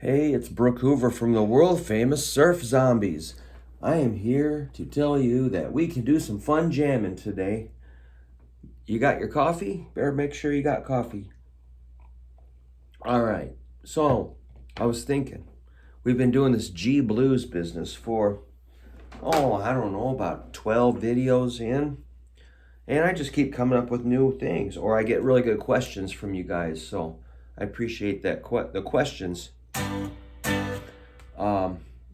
Hey, it's Brook Hoover from the world famous Surf Zombies. I am here to tell you that we can do some fun jamming today. You got your coffee? Better make sure you got coffee. All right, so I was thinking, we've been doing this G Blues business for, I don't know, about 12 videos in. And I just keep coming up with new things, or I get really good questions from you guys. So I appreciate that the questions.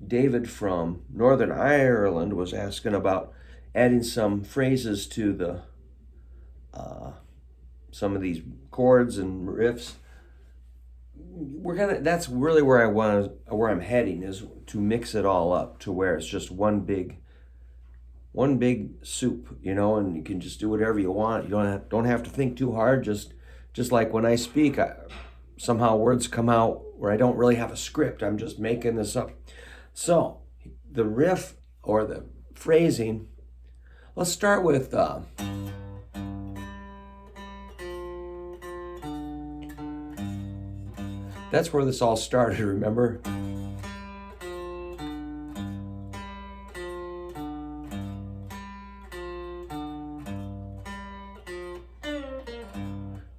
David from Northern Ireland was asking about adding some phrases to the some of these chords and riffs. That's really where where I'm heading, is to mix it all up to where it's just one big soup, and you can just do whatever you want. You don't have to think too hard. Just like when I speak, somehow words come out where I don't really have a script. I'm just making this up. So the riff or the phrasing, let's start with that's where this all started, remember?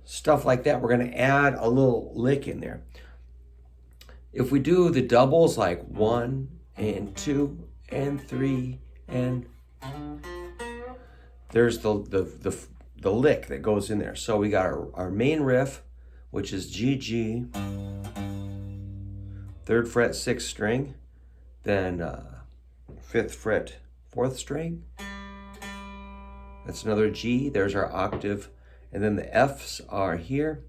Stuff like that. We're going to add a little lick in there. If we do the doubles like 1 and 2 and 3 and there's the lick that goes in there. So we got our main riff, which is G G, 3rd fret 6th string, then 5th fret 4th string. That's another G. There's our octave, and then the F's are here,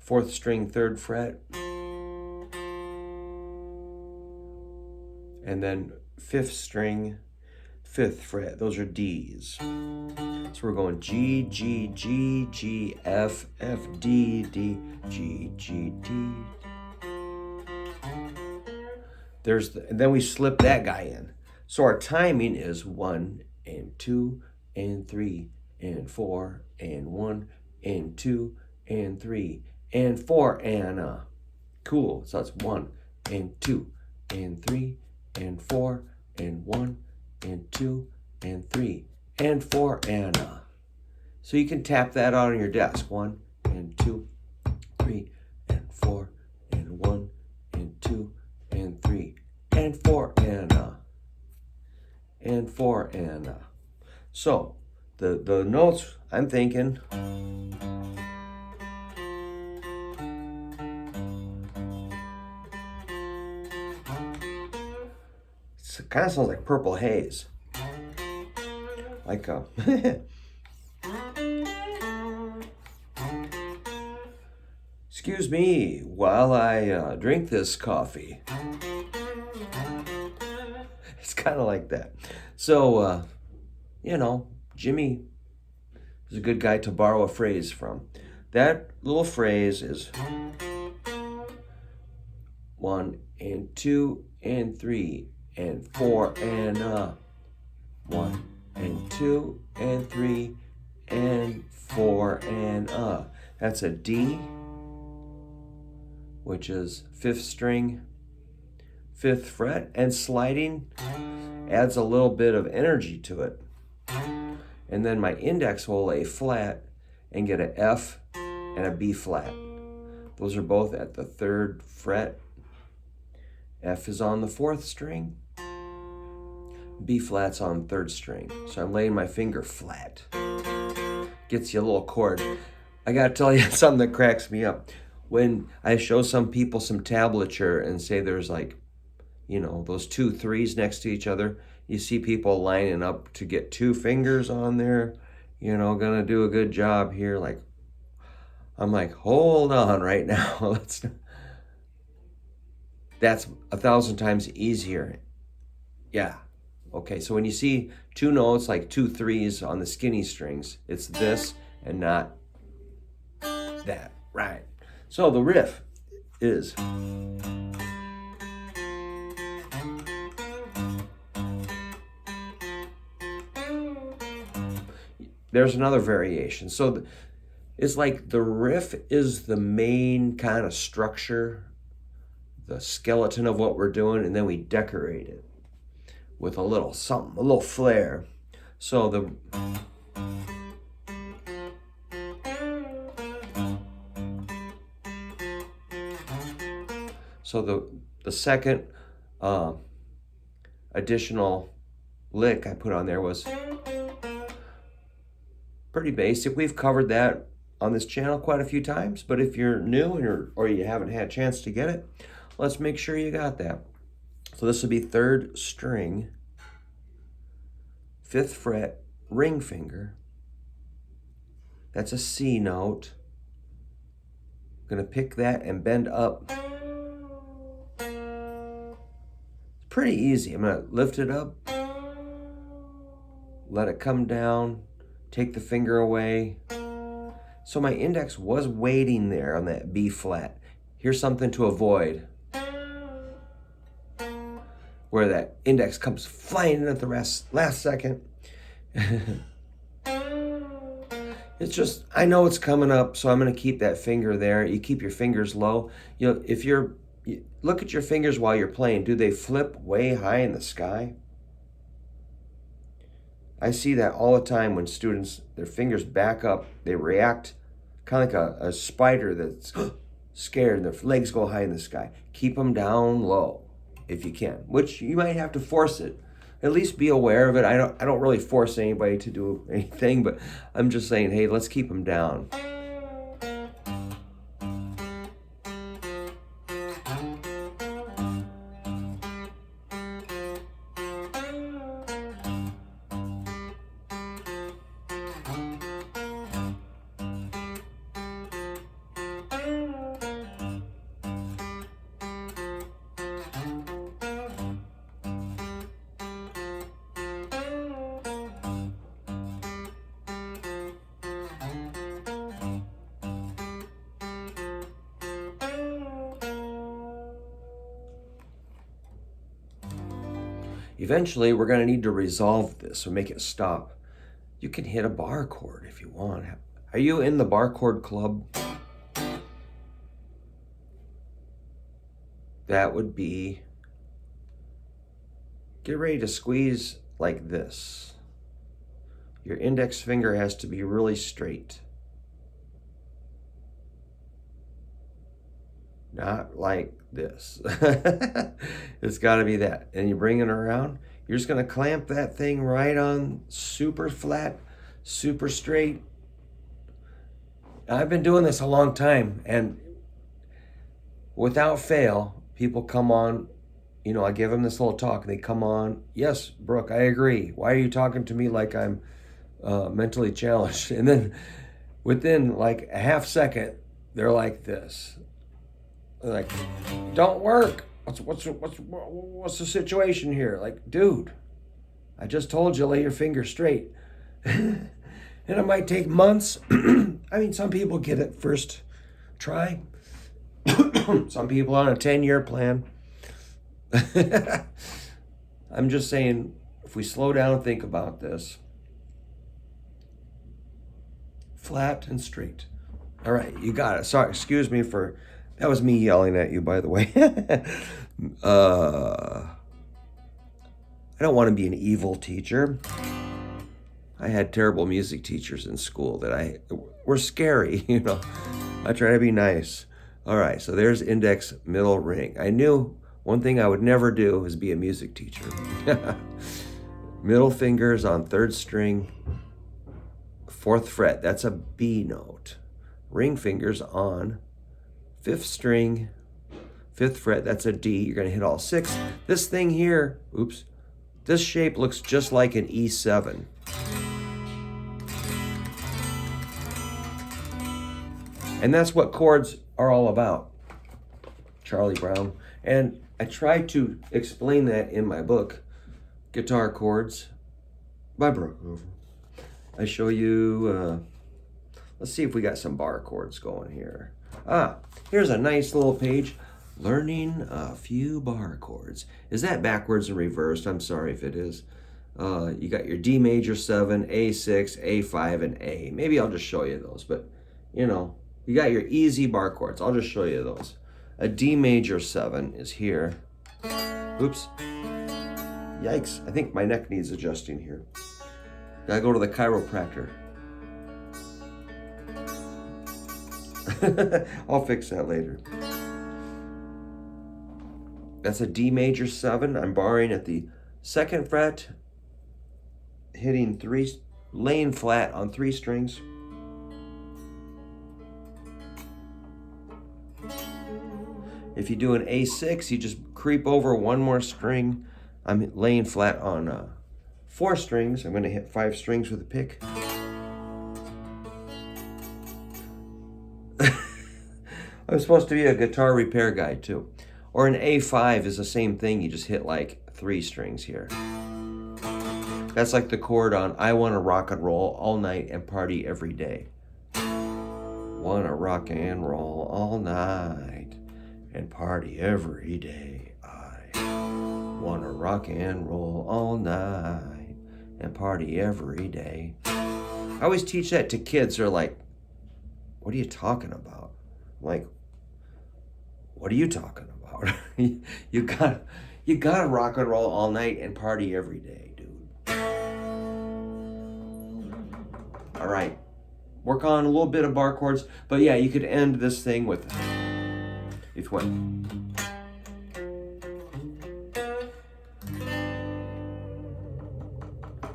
4th string 3rd fret, and then 5th string 5th fret. Those are D's. So we're going G, G, G, G, F, F, D, D, G, G, D. And then we slip that guy in. So our timing is 1 and 2 and 3 and 4 and 1 and 2 and 3 and 4 and cool. So that's 1 and 2 and 3 and 4 and 1 and 2 and 3 and 4 and so you can tap that out on your desk. 1 and 2, 3 and 4 and 1 and 2 and 3 and 4 and 4 and so the notes I'm thinking, it kind of sounds like Purple Haze, like excuse me while I drink this coffee. It's kind of like that. So, Jimmy is a good guy to borrow a phrase from. That little phrase is 1 and 2 and 3 and 4 and 1 and 2 and 3 and 4 and That's a D, which is 5th string, 5th fret, and sliding adds a little bit of energy to it. And then my index will lay flat and get an F and a B flat. Those are both at the 3rd fret. F is on the 4th string. B flat's on 3rd string. So I'm laying my finger flat. Gets you a little chord. I gotta tell you something that cracks me up. When I show some people some tablature and say there's like, those 2 3s next to each other, you see people lining up to get 2 fingers on there, gonna do a good job here. Like, I'm like, hold on right now. That's 1,000 times easier. Yeah. Okay, so when you see 2 notes, like 2 3s on the skinny strings, it's this and not that, right? So the riff is there's another variation. So it's like the riff is the main kind of structure, skeleton of what we're doing, and then we decorate it with a little something, a little flair. So the second additional lick I put on there was pretty basic. We've covered that on this channel quite a few times, but if you're new or you haven't had a chance to get it, let's make sure you got that. So this would be 3rd string, 5th fret, ring finger. That's a C note. I'm gonna pick that and bend up. It's pretty easy. I'm gonna lift it up, let it come down, take the finger away. So my index was waiting there on that B flat. Here's something to avoid, where that index comes flying in at the last second. It's just, I know it's coming up, so I'm gonna keep that finger there. You keep your fingers low. You know, if you look at your fingers while you're playing, do they flip way high in the sky? I see that all the time when students, their fingers back up, they react kind of like a spider that's scared and their legs go high in the sky. Keep them down low if you can, which you might have to force it. At least be aware of it. I don't really force anybody to do anything, but I'm just saying, hey, let's keep them down. Eventually, we're going to need to resolve this or make it stop. You can hit a bar chord if you want. Are you in the bar chord club? That would be, get ready to squeeze like this. Your index finger has to be really straight. Not like this. It's got to be that. And you bring it around. You're just going to clamp that thing right on super flat, super straight. I've been doing this a long time, and without fail, people come on. You know, I give them this little talk, and they come on. Yes, Brooke, I agree. Why are you talking to me like I'm mentally challenged? And then within like a half second, they're like this. Like, don't work. What's the situation here? Like, dude, I just told you, lay your finger straight. And it might take months. I mean, some people get it first try. Some people on a 10-year plan. I'm just saying, if we slow down and think about this, flat and straight. All right, you got it. Sorry, excuse me for... That was me yelling at you, by the way. I don't want to be an evil teacher. I had terrible music teachers in school that were scary, you know. I try to be nice. All right, so there's index, middle, ring. I knew one thing I would never do is be a music teacher. Middle fingers on 3rd string, 4th fret. That's a B note. Ring fingers on 5th string, 5th fret, that's a D. You're going to hit all 6. This thing here, oops, this shape looks just like an E7. And that's what chords are all about, Charlie Brown. And I try to explain that in my book, Guitar Chords by Brook. I show you, let's see if we got some bar chords going here. Here's a nice little page. Learning a few bar chords. Is that backwards and reversed? I'm sorry if it is. You got your D major 7, A6, A5, and A. Maybe I'll just show you those. But, you know, you got your easy bar chords. I'll just show you those. A D major 7 is here. Oops. Yikes. I think my neck needs adjusting here. Gotta go to the chiropractor. I'll fix that later. That's a D major 7. I'm barring at the 2nd fret, hitting 3, laying flat on 3 strings. If you do an A6, you just creep over 1 more string. I'm laying flat on 4 strings. I'm going to hit 5 strings with a pick. I'm supposed to be a guitar repair guy too. Or an A5 is the same thing. You just hit like 3 strings here. That's like the chord on I Want to Rock and Roll All Night and Party Every Day. Wanna rock and roll all night and party every day. I wanna rock and roll all night and party every day. I always teach that to kids. They're like, what are you talking about? I'm like, what are you talking about? You gotta rock and roll all night and party every day, dude. All right, work on a little bit of bar chords, but yeah, you could end this thing with, if what?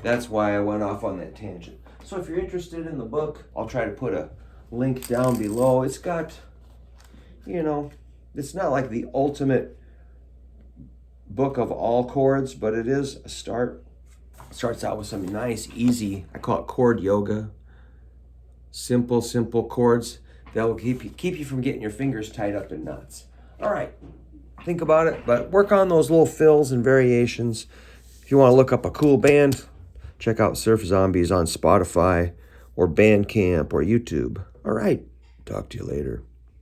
That's why I went off on that tangent. So if you're interested in the book, I'll try to put a link down below. It's got, you know, it's not like the ultimate book of all chords, but it is a start. It starts out with some nice, easy, I call it chord yoga. Simple chords that will keep you from getting your fingers tied up in knots. All right, think about it, but work on those little fills and variations. If you want to look up a cool band, check out Surf Zombies on Spotify or Bandcamp or YouTube. All right, talk to you later.